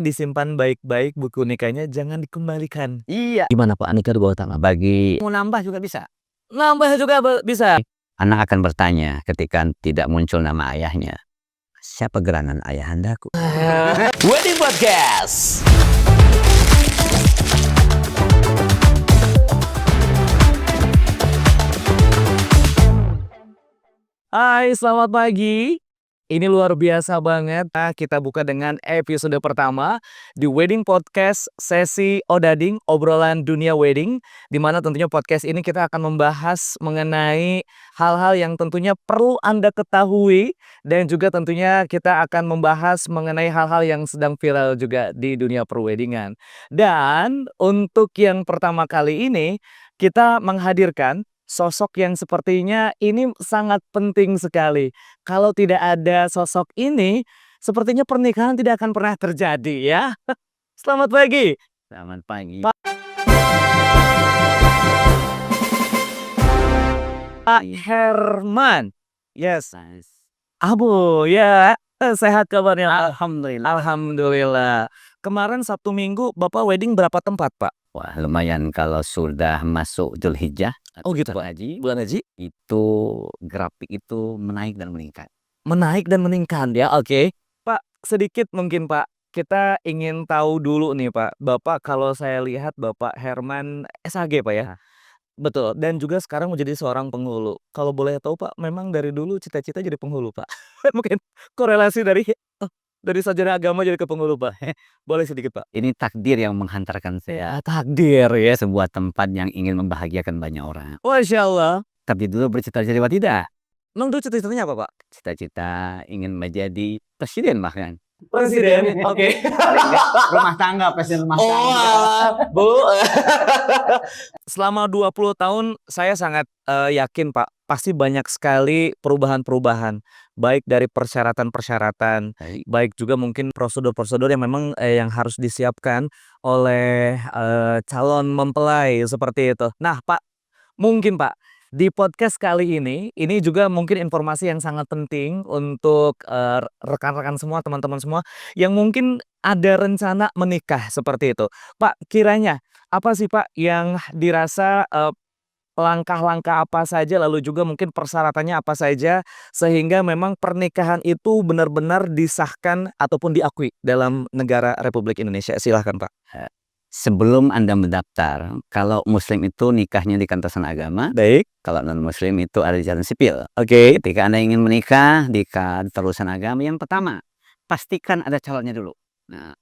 disimpan baik-baik buku nikahnya, jangan dikembalikan. Iya. Gimana Pak, nikah di bawah tanah? Bagi mau nambah juga bisa. Nambah juga bisa. Anak akan bertanya ketika tidak muncul nama ayahnya. Siapa gerangan ayahandaku? Wedding Podcast. Hai, selamat pagi. Ini luar biasa banget. Nah, kita buka dengan episode pertama di Wedding Podcast sesi Odading, obrolan dunia wedding. Di mana tentunya podcast ini kita akan membahas mengenai hal-hal yang tentunya perlu Anda ketahui. Dan juga tentunya kita akan membahas mengenai hal-hal yang sedang viral juga di dunia perweddingan. Dan untuk yang pertama kali ini, kita menghadirkan sosok yang sepertinya ini sangat penting sekali. Kalau tidak ada sosok ini, sepertinya pernikahan tidak akan pernah terjadi ya. Selamat pagi. Selamat pagi. Pak Herman. Yes. Abu ya. Sehat kabarnya? Alhamdulillah. Alhamdulillah. Kemarin Sabtu Minggu Bapak wedding berapa tempat, Pak? Wah, lumayan kalau sudah masuk Dzulhijjah. Oh gitu, Bulan haji. Bulan haji? Itu grafik itu menaik dan meningkat. Menaik dan meningkat ya, oke. Pak, sedikit mungkin Pak, kita ingin tahu dulu nih Pak. Bapak kalau saya lihat Bapak Herman SHG Pak ya? Betul, dan juga sekarang menjadi seorang penghulu. Kalau boleh tahu Pak, memang dari dulu cita-cita jadi penghulu Pak? Mungkin korelasi dari sarjana agama jadi ke penghulu Pak. Boleh sedikit Pak? Ini takdir yang menghantarkan saya Takdir ya. sebuah tempat yang ingin membahagiakan banyak orang. Masya Allah. Tapi dulu bercita-cita tidak. Emang dulu cita-citanya apa Pak? Cita-cita ingin menjadi presiden bahkan. Presiden, oke. Rumah tangga, presiden rumah tangga. Oh, Bu. Selama 20 tahun saya sangat yakin Pak, pasti banyak sekali perubahan-perubahan. Baik dari persyaratan-persyaratan, baik juga mungkin prosedur-prosedur yang memang yang harus disiapkan oleh calon mempelai seperti itu. Nah Pak, mungkin Pak, di podcast kali ini juga mungkin informasi yang sangat penting untuk rekan-rekan semua, teman-teman semua yang mungkin ada rencana menikah seperti itu. Pak, kiranya apa sih Pak yang dirasa langkah-langkah apa saja, lalu juga mungkin persyaratannya apa saja sehingga memang pernikahan itu benar-benar disahkan ataupun diakui dalam negara Republik Indonesia? Silahkan Pak. Sebelum Anda mendaftar, kalau muslim itu nikahnya di kantosan agama. Baik. Kalau non-muslim itu ada di jalan sipil. Oke. Ketika Anda ingin menikah di kantosan agama, yang pertama, pastikan ada calonnya dulu. Nah,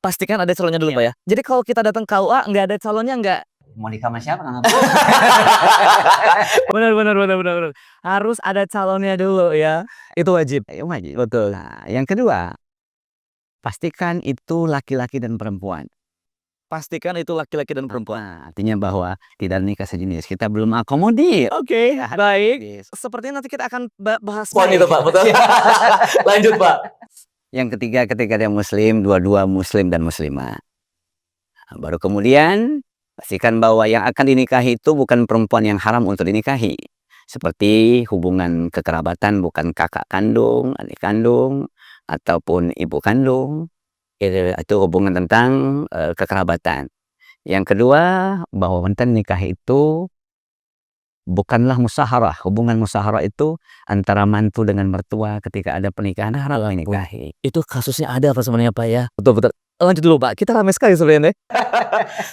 pastikan ada calonnya dulu Pak ya. Jadi kalau kita datang ke KUA nggak ada calonnya nggak? Mau nikah sama siapa? Benar. Harus ada calonnya dulu ya. Itu wajib. Wajib. Betul. Nah, yang kedua, pastikan itu laki-laki dan perempuan. Pastikan itu laki-laki dan perempuan. Artinya bahwa tidak nikah sejenis. Kita belum akomodir. Oke, baik. Sepertinya nanti kita akan bahas itu Pak, betul. Lanjut Pak. Yang ketiga, ketika dia muslim, dua-dua muslim dan muslimah. Baru kemudian pastikan bahwa yang akan dinikahi itu bukan perempuan yang haram untuk dinikahi. Seperti hubungan kekerabatan, bukan kakak kandung, adik kandung, ataupun ibu kandung. Itu hubungan tentang kekerabatan. Yang kedua, bahwa wanita nikah itu bukanlah musyawarah. Hubungan musyawarah itu antara mantu dengan mertua ketika ada pernikahan haram nikahi. Itu kasusnya ada apa sebenarnya Pak ya? Betul. Lanjut dulu Pak, kita ramai sekali sebenarnya.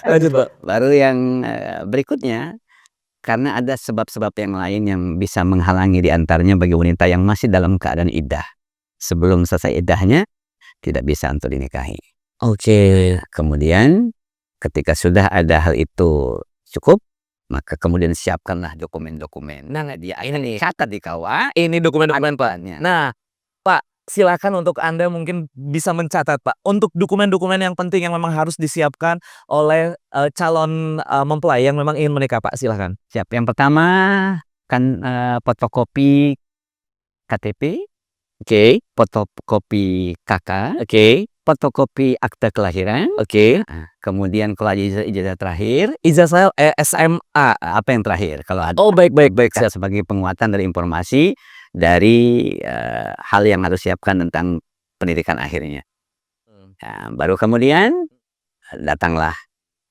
Lanjut Pak. Baru yang berikutnya, karena ada sebab-sebab yang lain yang bisa menghalangi diantaranya bagi wanita yang masih dalam keadaan iddah. Sebelum selesai iddahnya, tidak bisa untuk dinikahi. Oke. Kemudian ketika sudah ada hal itu cukup, maka kemudian siapkanlah dokumen-dokumen. Nah, ini catat di KUA. Ini dokumen-dokumen Pak. Nah, Pak, silakan untuk Anda mungkin bisa mencatat Pak. Untuk dokumen-dokumen yang penting yang memang harus disiapkan oleh calon mempelai yang memang ingin menikah Pak, silakan. Siap. Yang pertama kan fotokopi KTP. Oke. Fotokopi KK. Oke. Fotokopi akta kelahiran. Oke. Kemudian kalau ijazah terakhir. Ijazah SMA. Apa yang terakhir? Kalau ada. Oh, baik. Sebagai penguatan dari informasi dari hal yang harus siapkan tentang pendidikan akhirnya. Nah, baru kemudian datanglah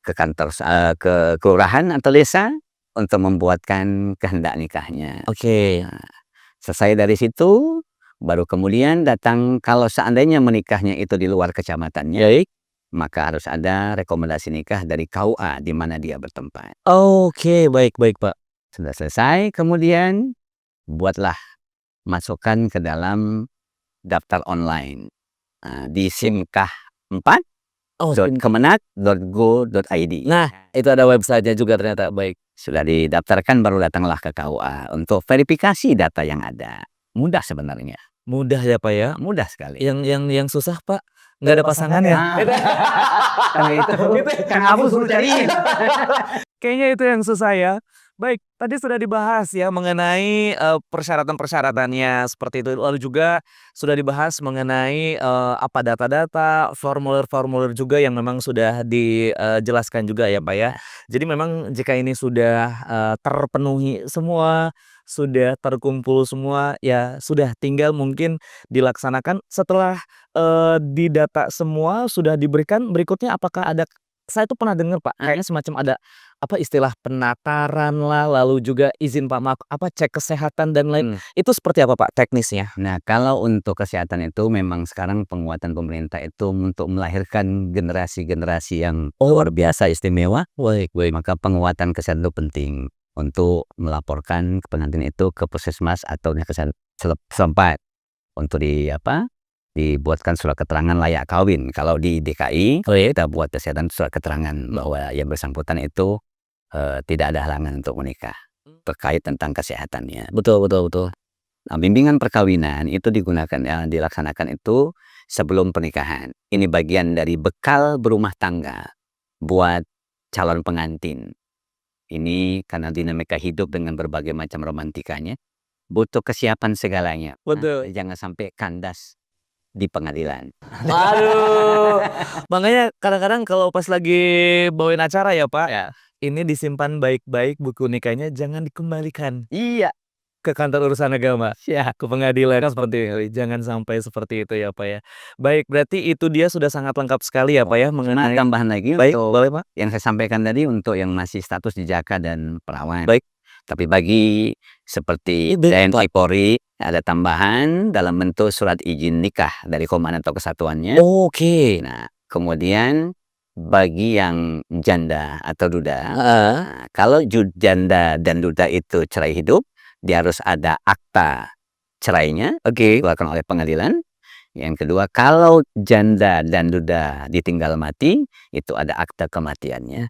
ke kantor ke kelurahan atau desa untuk membuatkan kehendak nikahnya. Oke. Nah, selesai dari situ, baru kemudian datang kalau seandainya menikahnya itu di luar kecamatannya, Baik. maka harus ada rekomendasi nikah dari KUA di mana dia bertempat. Oke, baik baik, Pak. Sudah selesai, kemudian buatlah masukkan ke dalam daftar online di Oh, SIM. simkah4.kemenak.go.id. Nah, itu ada website-nya juga ternyata, baik. Sudah didaftarkan baru datanglah ke KUA untuk verifikasi data yang ada. Mudah sebenarnya. Mudah ya, Pak, ya? Mudah sekali. Yang susah, Pak, nggak ada pasangan ya? Karena itu Kang Abu suruh cariin. Kayaknya itu yang susah ya. Baik, tadi sudah dibahas ya mengenai, persyaratan-persyaratannya seperti itu, lalu juga sudah dibahas mengenai, apa data-data, formulir-formulir juga yang memang sudah dijelaskan juga ya, Pak, ya. Jadi memang jika ini sudah, terpenuhi semua, sudah terkumpul semua, ya sudah tinggal mungkin dilaksanakan setelah, didata semua sudah diberikan, berikutnya apakah ada saya tuh pernah dengar, Pak, kayaknya semacam ada apa istilah penataran lah, lalu juga izin cek kesehatan dan lain, itu seperti apa, Pak, teknisnya? Nah, kalau untuk kesehatan itu memang sekarang penguatan pemerintah itu untuk melahirkan generasi-generasi yang luar biasa istimewa. Baik baik. Maka penguatan kesehatan itu penting untuk melaporkan pengantin itu ke puskesmas atau kesehatan setempat untuk dibuatkan surat keterangan layak kawin. Kalau di DKI kita buat kesehatan surat keterangan bahwa yang bersangkutan itu tidak ada halangan untuk menikah terkait tentang kesehatannya. Betul betul betul. Nah, bimbingan perkawinan itu dilaksanakan itu sebelum pernikahan. Ini bagian dari bekal berumah tangga buat calon pengantin. Ini karena dinamika hidup dengan berbagai macam romantikanya, butuh kesiapan segalanya. Betul. Jangan sampai kandas di pengadilan. Aduh, makanya kadang-kadang kalau pas lagi bawain acara ya, Pak, Ya. ini disimpan baik-baik buku nikahnya, jangan dikembalikan Iya. ke kantor urusan agama, Ya. ke pengadilan seperti itu, jangan sampai seperti itu ya, Pak, ya. Baik, berarti itu dia sudah sangat lengkap sekali ya, Pak, ya, mengenai Tambahan lagi baik, untuk boleh, Pak. yang saya sampaikan tadi untuk yang masih status dijaka dan perawan. Baik. Tapi bagi seperti Baik, TNI Polri ada tambahan dalam bentuk surat izin nikah dari komandan atau kesatuannya. Oke. Nah, kemudian bagi yang janda atau duda, Heeh. kalau janda dan duda itu cerai hidup, dia harus ada akta cerainya dikeluarkan oleh pengadilan. Yang kedua, kalau janda dan duda ditinggal mati, itu ada akta kematiannya.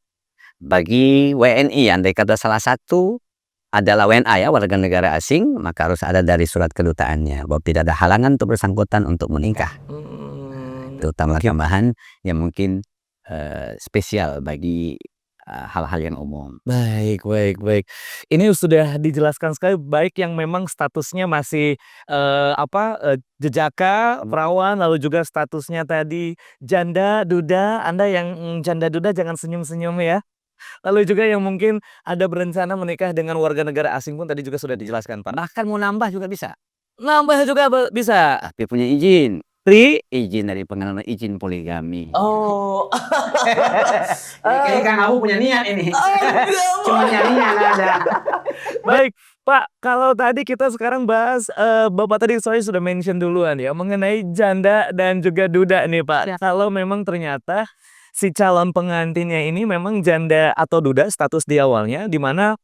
Bagi WNI, andai kata salah satu adalah WNA ya, warga negara asing, maka harus ada dari surat kedutaannya bahwa tidak ada halangan untuk bersangkutan untuk menikah. Itu tambahan yang mungkin spesial bagi hal-hal yang umum. Baik baik baik. Ini sudah dijelaskan sekali, baik yang memang statusnya masih, jejaka, perawan, lalu juga statusnya tadi janda, duda. Anda yang, janda duda jangan senyum-senyum ya. Lalu juga yang mungkin ada berencana menikah dengan warga negara asing pun tadi juga sudah dijelaskan, Pak. Bahkan mau nambah juga bisa, Nambah juga bisa? tapi punya izin. Izin dari pengalaman, izin poligami. Oh. Kayaknya Kang Abu punya niat ini. Cuma nyarinya nggak ada. Baik, Pak, kalau tadi kita sekarang bahas, Bapak tadi soalnya sudah mention duluan ya, mengenai janda dan juga duda nih, Pak. Kalau memang ternyata si calon pengantinnya ini memang janda atau duda status di awalnya, di mana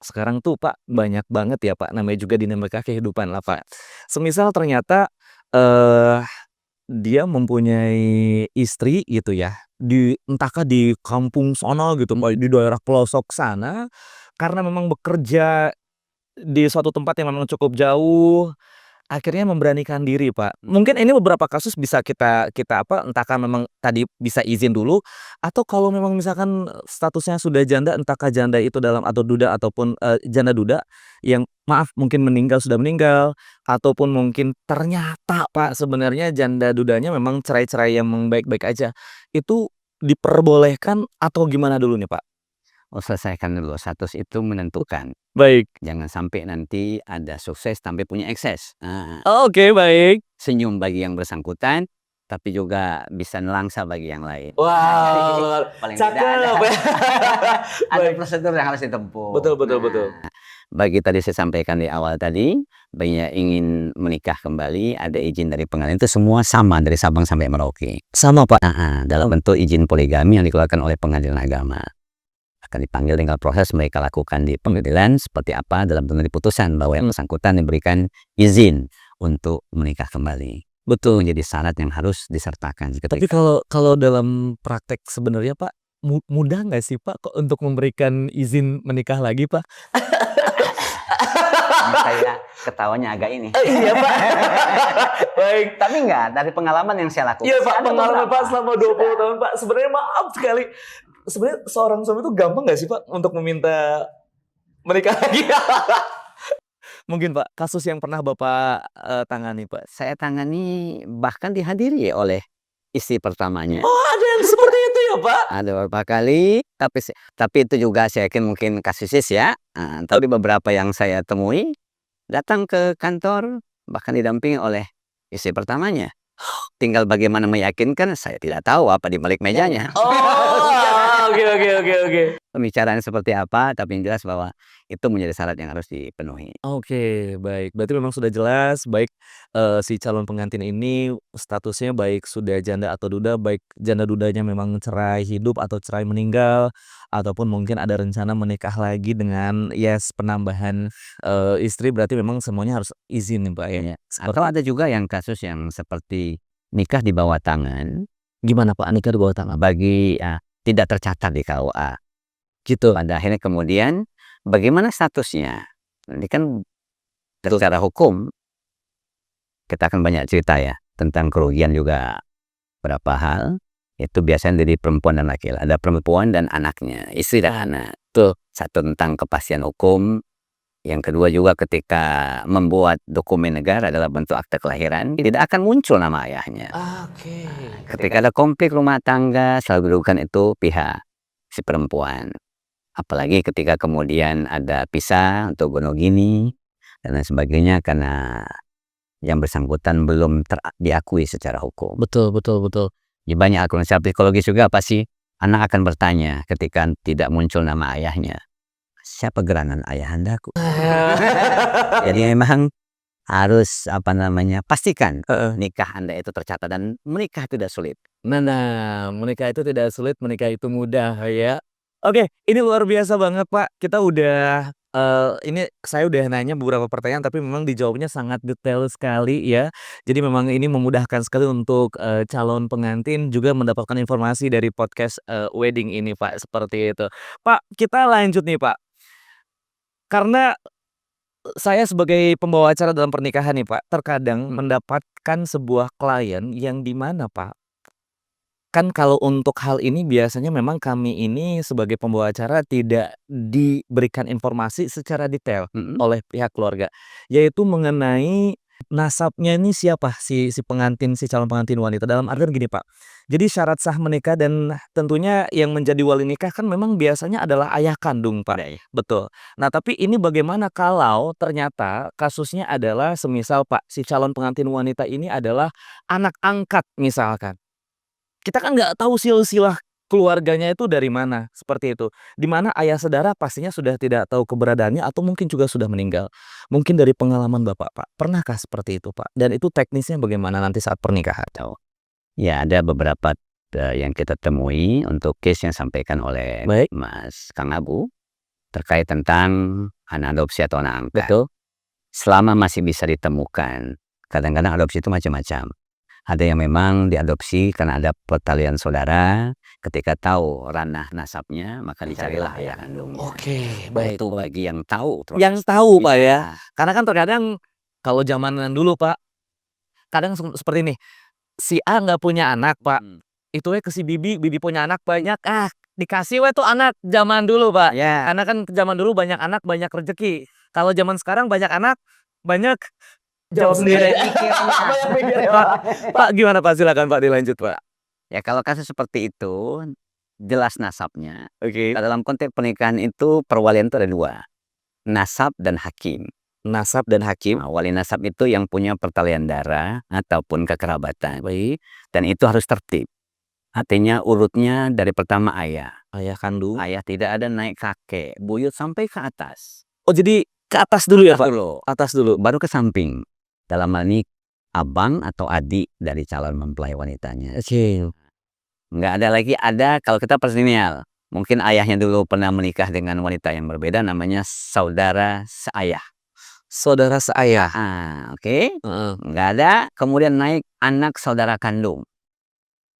sekarang tuh, Pak, banyak banget ya, Pak, namanya juga dinamika kehidupan lah, Pak. Semisal ternyata, eee, dia mempunyai istri gitu ya, entahkah di kampung sana gitu, Pak, di daerah pelosok sana, karena memang bekerja di suatu tempat yang memang cukup jauh, akhirnya memberanikan diri, Pak. Mungkin ini beberapa kasus bisa kita kita apa, entahkah memang tadi bisa izin dulu, atau kalau memang misalkan statusnya sudah janda, entahkah janda itu dalam atau duda ataupun, janda duda yang maaf mungkin sudah meninggal, ataupun mungkin ternyata, Pak, sebenarnya janda dudanya memang cerai-cerai yang baik-baik aja. Itu diperbolehkan atau gimana dulu nih, Pak? Selesaikan dulu, status itu menentukan. Baik. Jangan sampai nanti ada sukses sampai punya ekses. Oke, baik. Senyum bagi yang bersangkutan, tapi juga bisa nelangsa bagi yang lain. Wow, Paling tidak cakep. ada Baik. prosedur yang harus ditempuh. Betul, betul, betul. Bagi tadi saya sampaikan di awal tadi, bagi yang ingin menikah kembali, ada izin dari pengadilan itu semua sama dari Sabang sampai Merauke. Sama, Pak. Dalam bentuk izin poligami yang dikeluarkan oleh pengadilan agama. Akan dipanggil, tinggal proses mereka lakukan di pengadilan seperti apa dalam bentuk putusan bahwa yang bersangkutan diberikan izin untuk menikah kembali. Betul, menjadi syarat yang harus disertakan. Tapi kalau dalam praktek sebenarnya Pak, mudah nggak sih Pak kok untuk memberikan izin menikah lagi Pak? Saya ketawanya agak ini. Iya Pak. Baik. Tapi enggak, dari pengalaman yang saya lakukan. Iya Pak, ada pengalaman beberapa. Pak selama 20 tahun Pak. Sebenarnya maaf sekali. Sebenarnya seorang suami itu gampang nggak sih Pak untuk meminta menikah lagi? Mungkin Pak, kasus yang pernah Bapak tangani Pak. Saya tangani bahkan dihadiri oleh istri pertamanya. Oh ada yang seperti itu ya Pak? Ada beberapa kali, tapi itu juga saya yakin mungkin kasusis ya. Tapi beberapa yang saya temui datang ke kantor bahkan didampingi oleh istri pertamanya. Tinggal bagaimana meyakinkan, saya tidak tahu apa di balik mejanya. Oh, oke. Pembicaraan seperti apa, tapi yang jelas bahwa itu menjadi syarat yang harus dipenuhi. Oke, baik. Berarti memang sudah jelas baik si calon pengantin ini statusnya baik sudah janda atau duda, baik janda dudanya memang cerai hidup atau cerai meninggal, ataupun mungkin ada rencana menikah lagi dengan penambahan istri, berarti memang semuanya harus izin nih Pak ya? Ya. Atau ada juga yang kasus yang seperti nikah di bawah tangan, Gimana Pak nikah di bawah tangan? bagi tidak tercatat di KUA. Gitu. Pada akhirnya kemudian bagaimana statusnya? Ini kan secara hukum kita akan banyak cerita ya tentang kerugian juga berapa hal. Itu biasanya dari perempuan dan laki-laki. Ada perempuan dan anaknya, istri dan anak. Tuh. Satu tentang kepastian hukum. Yang kedua juga ketika membuat dokumen negara dalam bentuk akte kelahiran, tidak akan muncul nama ayahnya. Oke. Ketika ada konflik rumah tangga, selalu dirugikan itu pihak si perempuan. Apalagi ketika kemudian ada pisah untuk gonogini dan lain sebagainya karena yang bersangkutan belum diakui secara hukum. Betul. Ya, banyak aturan secara psikologis juga pasti anak akan bertanya ketika tidak muncul nama ayahnya. Siapa gerangan ayahandaku? Jadi memang harus pastikan nikah Anda itu tercatat dan menikah tidak sulit. Nah, menikah itu tidak sulit, menikah itu mudah ya. Oke, ini luar biasa banget Pak. Kita udah ini saya udah nanya beberapa pertanyaan tapi memang dijawabnya sangat detail sekali ya. Jadi memang ini memudahkan sekali untuk calon pengantin juga mendapatkan informasi dari podcast wedding ini Pak, seperti itu. Pak, kita lanjut nih Pak. Karena saya sebagai pembawa acara dalam pernikahan nih Pak, terkadang mendapatkan sebuah klien yang di mana Pak, kan kalau untuk hal ini biasanya memang kami ini sebagai pembawa acara tidak diberikan informasi secara detail oleh pihak keluarga, yaitu mengenai nasabnya ini siapa si pengantin, si calon pengantin wanita. Dalam artian gini Pak, jadi syarat sah menikah dan tentunya yang menjadi wali nikah kan memang biasanya adalah ayah kandung Pak. Ya, ya. Betul. Nah tapi ini bagaimana kalau ternyata kasusnya adalah semisal Pak, si calon pengantin wanita ini adalah anak angkat misalkan. Kita kan nggak tahu silsilah keluarganya itu dari mana, seperti itu. Di mana ayah saudara pastinya sudah tidak tahu keberadaannya atau mungkin juga sudah meninggal. Mungkin dari pengalaman Bapak, Pak, pernahkah seperti itu, Pak? Dan itu teknisnya bagaimana nanti saat pernikahan? Ya, ada beberapa yang kita temui untuk case yang disampaikan oleh Baik. Mas Kang Abu terkait tentang anak adopsi atau anak angkat. Betul. Selama masih bisa ditemukan, kadang-kadang adopsi itu macam-macam. Ada yang memang diadopsi karena ada pertalian saudara. Ketika tahu ranah nasabnya, maka dicarilah ayah kandungnya. Oke, baik. Itu bagi yang tahu. Yang tahu, Pak ya. Karena kan terkadang kalau zamanan dulu, Pak, kadang seperti ini. Si A nggak punya anak, Pak. Itu ke si Bibi punya anak banyak. Dikasih tuh anak zaman dulu, Pak. Ya. Karena kan zaman dulu banyak anak, banyak rezeki. Kalau zaman sekarang banyak anak, banyak jawab sendiri. Pak, gimana Pak? Silakan Pak dilanjut, Pak. Ya, kalau kasus seperti itu jelas nasabnya. Oke. Dalam konteks pernikahan itu perwalian itu ada dua, nasab dan hakim. nasab dan hakim. Nah, wali nasab itu yang punya pertalian darah ataupun kekerabatan. Baik. Dan itu harus tertib. Artinya urutnya dari pertama ayah. Ayah kandung. Ayah tidak ada naik kakek, buyut sampai ke atas. Oh, jadi ke atas dulu ya, Atas Pak? dulu. Atas dulu. Baru ke samping. Dalam hal ini abang atau adik dari calon mempelai wanitanya. Oke. Nggak ada lagi ada kalau kita persinial. Mungkin ayahnya dulu pernah menikah dengan wanita yang berbeda, namanya saudara seayah. Saudara seayah. Oke. Heeh. Nggak ada. Kemudian naik anak saudara kandung.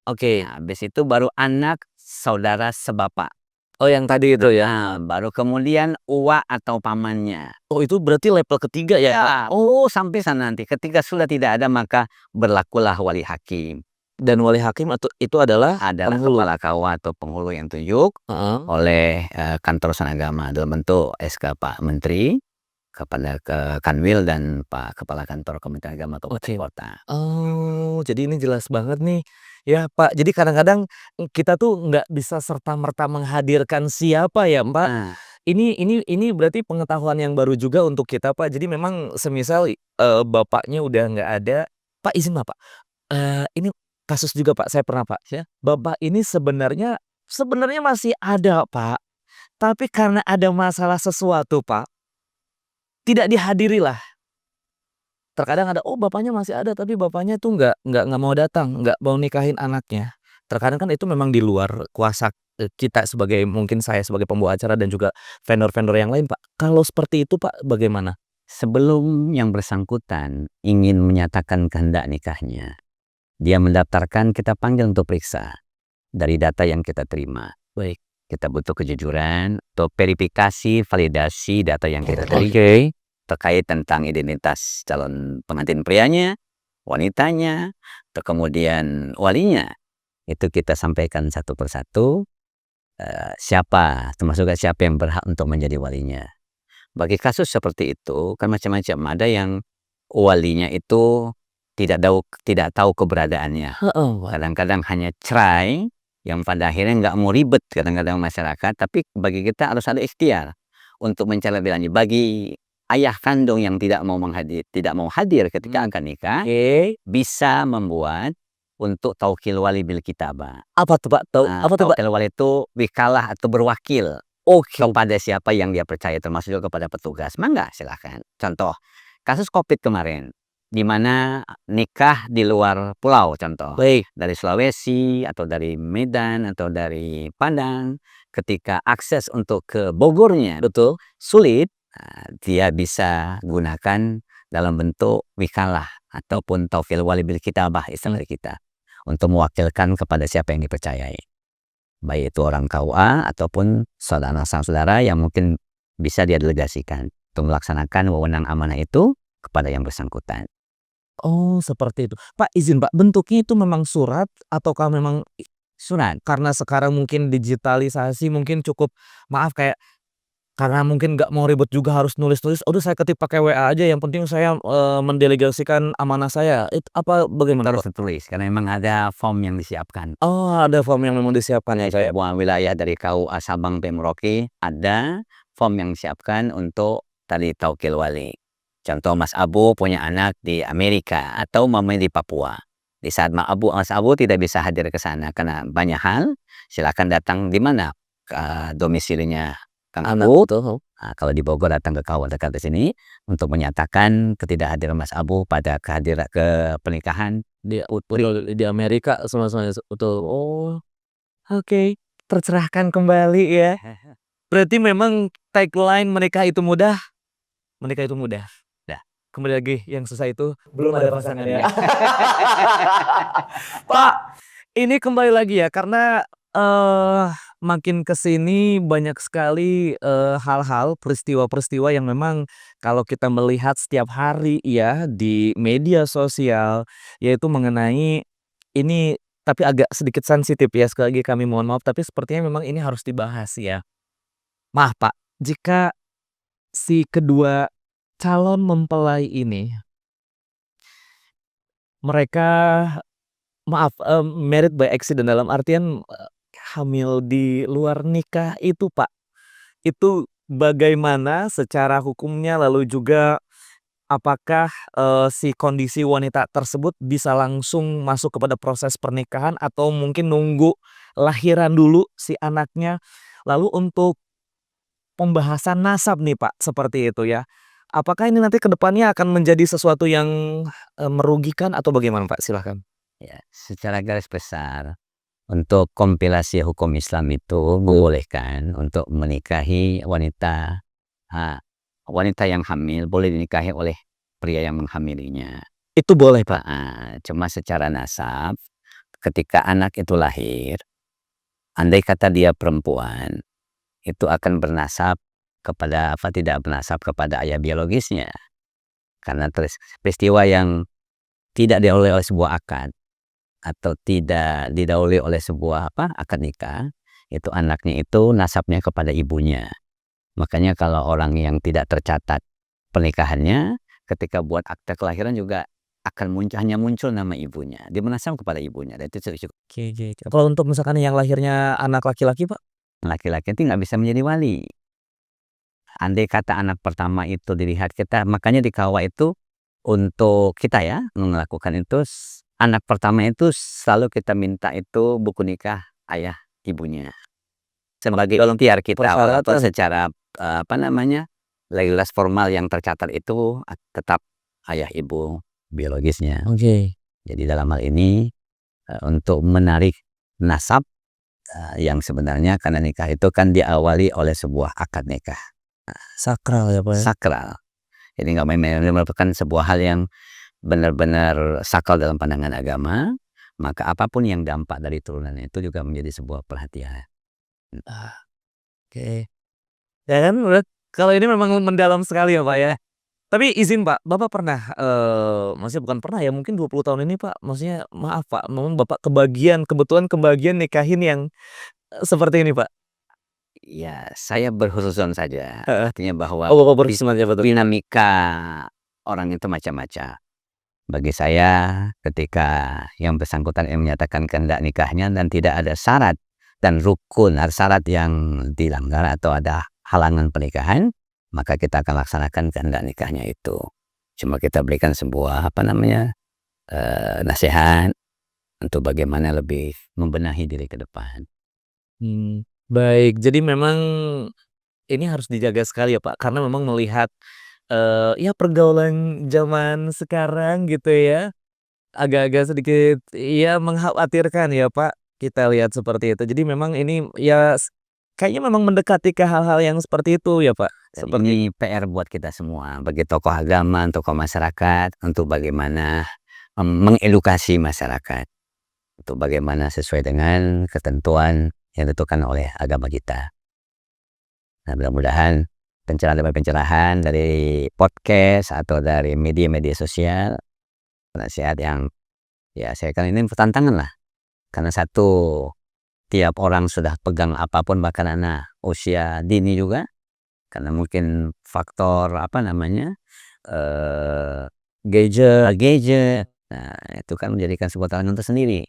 Oke. Nah, habis itu baru anak saudara sebapak. Oh, yang tadi itu ya? Baru kemudian uwa atau pamannya. Oh, itu berarti level ketiga ya, Pak? Ya, sampai sana nanti. Ketika sudah tidak ada maka berlakulah wali hakim. Dan wali hakim itu adalah Adalah penghulu. kepala KUA atau penghulu yang tunjuk Heeh. oleh kantor urusan agama dalam bentuk SK Pak Menteri kepada ke Kanwil dan Pak Kepala Kantor Kementerian Agama Kabupaten Oke. Kota. Oh, jadi ini jelas banget nih. Ya, Pak, jadi kadang-kadang kita tuh nggak bisa serta-merta menghadirkan siapa ya, Pak. Nah, Ini berarti pengetahuan yang baru juga untuk kita, Pak. Jadi memang semisal, bapaknya udah nggak ada, Pak, izin Bapak, ini kasus juga, Pak, saya pernah, Pak, ya. Bapak ini sebenarnya masih ada, Pak, tapi karena ada masalah sesuatu, Pak, tidak dihadirilah. Terkadang ada, oh, bapaknya masih ada, tapi bapaknya tuh nggak mau datang, nggak mau nikahin anaknya. Terkadang kan itu memang di luar kuasa, kita sebagai mungkin saya sebagai pembawa acara dan juga vendor-vendor yang lain, Pak. Kalau seperti itu, Pak, bagaimana? sebelum yang bersangkutan ingin menyatakan kehendak nikahnya, dia mendaftarkan, kita panggil untuk periksa dari data yang kita terima. Baik. Kita butuh kejujuran atau verifikasi, validasi data yang kita terima. Oke. Terkait tentang identitas calon pengantin prianya, wanitanya, atau kemudian walinya. Itu kita sampaikan satu persatu, siapa, termasuk siapa yang berhak untuk menjadi walinya. Bagi kasus seperti itu, kan macam-macam. Ada yang walinya itu tidak tahu keberadaannya. Heeh, Pak. Kadang-kadang hanya cerai, yang pada akhirnya nggak mau ribet kadang-kadang masyarakat, tapi bagi kita harus ada ikhtiar untuk mencari lebih lanjut. Bagi ayah kandung yang tidak mau hadir ketika akan nikah, Oke. bisa membuat untuk taukil wali bil kitabah. Apa tuh, Pak? Apa tuh, Pak? Taukil wali itu wikalah atau berwakil Oke. kepada siapa yang dia percaya, termasuk juga kepada petugas. Mangga silahkan. Contoh, kasus COVID kemarin, di mana nikah di luar pulau, contoh. Baik. Dari Sulawesi, atau dari Medan, atau dari Padang, ketika akses untuk ke Bogornya Betul. sulit, dia bisa gunakan dalam bentuk wikalah ataupun taukil wali bil kitabah istilah kita, untuk mewakilkan kepada siapa yang dipercayai. Baik itu orang KUA ataupun saudara-saudara yang mungkin bisa dia delegasikan untuk melaksanakan wewenang amanah itu kepada yang bersangkutan. Oh, seperti itu. Pak, izin, Pak, bentuknya itu memang surat ataukah memang Surat. karena sekarang mungkin digitalisasi mungkin cukup, maaf, kayak karena mungkin nggak mau ribet juga harus nulis-nulis, udah saya ketik pakai WA aja, yang penting saya, mendelegasikan amanah saya. Apa bagaimana, Terus Pak? tertulis karena memang ada form yang disiapkan. Oh, ada form yang memang disiapkan ya, kayak. Sebuah wilayah dari KUA Sabang Merauke ada form yang disiapkan untuk tadi taukil wali. Contoh, Mas Abu punya anak di Amerika atau mamanya di Papua. Di saat Mas Abu tidak bisa hadir ke sana karena banyak hal, silakan datang di mana domisilinya Kang Anak Abu. betul. Nah, kalau di Bogor datang ke KUA dekat di sini untuk menyatakan ketidakhadiran Mas Abu pada ke pernikahan. Di Amerika semuanya betul. Oh, oke, tercerahkan kembali ya. Berarti memang tagline menikah itu mudah, menikah itu mudah. Dah. Kembali lagi, yang susah itu belum ada pasangannya. Pak, ini kembali lagi ya, karena, makin ke sini banyak sekali, hal-hal, peristiwa-peristiwa yang memang kalau kita melihat setiap hari ya di media sosial, yaitu mengenai ini, tapi agak sedikit sensitif ya, sekali lagi kami mohon maaf, tapi sepertinya memang ini harus dibahas ya. Maaf, Pak, jika si kedua calon mempelai ini, mereka, maaf, married by accident dalam artian, hamil di luar nikah itu, Pak, itu bagaimana secara hukumnya, lalu juga apakah, si kondisi wanita tersebut bisa langsung masuk kepada proses pernikahan atau mungkin nunggu lahiran dulu si anaknya? Lalu untuk pembahasan nasab nih Pak, seperti itu ya. Apakah ini nanti ke depannya akan menjadi sesuatu yang, merugikan atau bagaimana Pak? Silahkan. Ya, secara garis besar untuk kompilasi hukum Islam itu membolehkan untuk menikahi wanita, ah, wanita yang hamil boleh dinikahi oleh pria yang menghamilinya. Itu boleh Pak? Cuma secara nasab ketika anak itu lahir, andai kata dia perempuan, itu akan bernasab kepada apa, tidak bernasab kepada ayah biologisnya. Karena peristiwa yang tidak didahului oleh sebuah akad atau tidak didahului oleh sebuah apa, akad nikah, itu anaknya itu nasabnya kepada ibunya. Makanya kalau orang yang tidak tercatat pernikahannya, ketika buat akte kelahiran juga akan hanya muncul nama ibunya. Dia menasab kepada ibunya dan itu cukup. Oke oke oke. Kalau untuk misalkan yang lahirnya anak laki-laki Pak? Laki-laki itu nggak bisa menjadi wali. Andai kata anak pertama itu dilihat kita, makanya di KUA itu untuk kita ya melakukan itu, anak pertama itu selalu kita minta itu buku nikah ayah ibunya. Sebagai ikhtiar kita walaupun Persyaratan. secara apa namanya, legalitas formal yang tercatat itu tetap ayah ibu biologisnya. Oke. Jadi dalam hal ini untuk menarik nasab yang sebenarnya karena nikah itu kan diawali oleh sebuah akad nikah. Sakral ya Pak ya? Sakral. Jadi nggak main-main, merupakan sebuah hal yang benar-benar sakral dalam pandangan agama, maka apapun yang dampak dari turunannya itu juga menjadi sebuah perhatian. Ah, oke. Ya kan udah kalau ini memang mendalam sekali ya Pak ya. Tapi izin Pak, Bapak pernah, maksudnya bukan pernah ya, mungkin 20 tahun ini Pak, maksudnya maaf Pak, memang Bapak kebetulan kebagian nikahin yang, seperti ini Pak? Ya, saya berhusnuzon saja, Heeh. artinya bahwa Oh Bapak bersemangat ya betul? dinamika orang itu macam-macam. Bagi saya ketika yang bersangkutan yang menyatakan kehendak nikahnya dan tidak ada syarat dan rukun atau syarat yang dilanggar atau ada halangan pernikahan, maka kita akan laksanakan kehendak nikahnya itu. Cuma kita berikan sebuah apa namanya, nasihat untuk bagaimana lebih membenahi diri ke depan. Baik. Jadi memang ini harus dijaga sekali ya Pak, karena memang melihat, ya pergaulan zaman sekarang gitu ya, agak-agak sedikit ya mengkhawatirkan ya Pak, kita lihat seperti itu. Jadi memang ini ya kayaknya memang mendekati ke hal-hal yang seperti itu ya Pak? Dan Seperti ini PR buat kita semua, bagi tokoh agama, tokoh masyarakat, untuk bagaimana mengedukasi masyarakat, untuk bagaimana sesuai dengan ketentuan yang ditentukan oleh agama kita. Nah, mudah-mudahan pencerahan demi pencerahan dari podcast atau dari media-media sosial, nasihat yang ya saya kira ini tantangan lah. Karena satu, tiap orang sudah pegang apapun bahkan anak usia dini juga, karena mungkin faktor apa namanya, gadget, nah itu kan menjadikan sebuah tantangan tersendiri.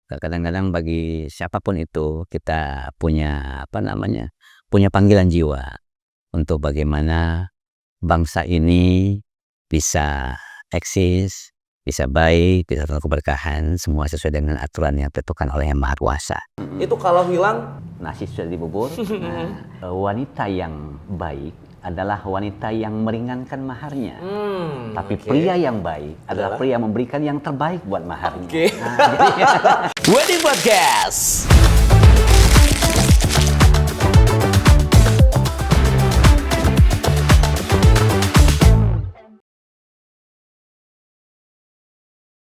Kadang-kadang bagi siapapun itu kita punya apa namanya, punya panggilan jiwa untuk bagaimana bangsa ini bisa eksis, bisa baik, bisa penuh keberkahan, semua sesuai dengan aturan yang ditentukan oleh Yang Maha Kuasa. itu kalau hilang Nasi sudah dibubur. Nah, wanita yang baik adalah wanita yang meringankan maharnya. Tapi oke. pria yang baik adalah pria yang memberikan yang terbaik buat maharnya. Oke. Nah, jadi Wedding Podcast.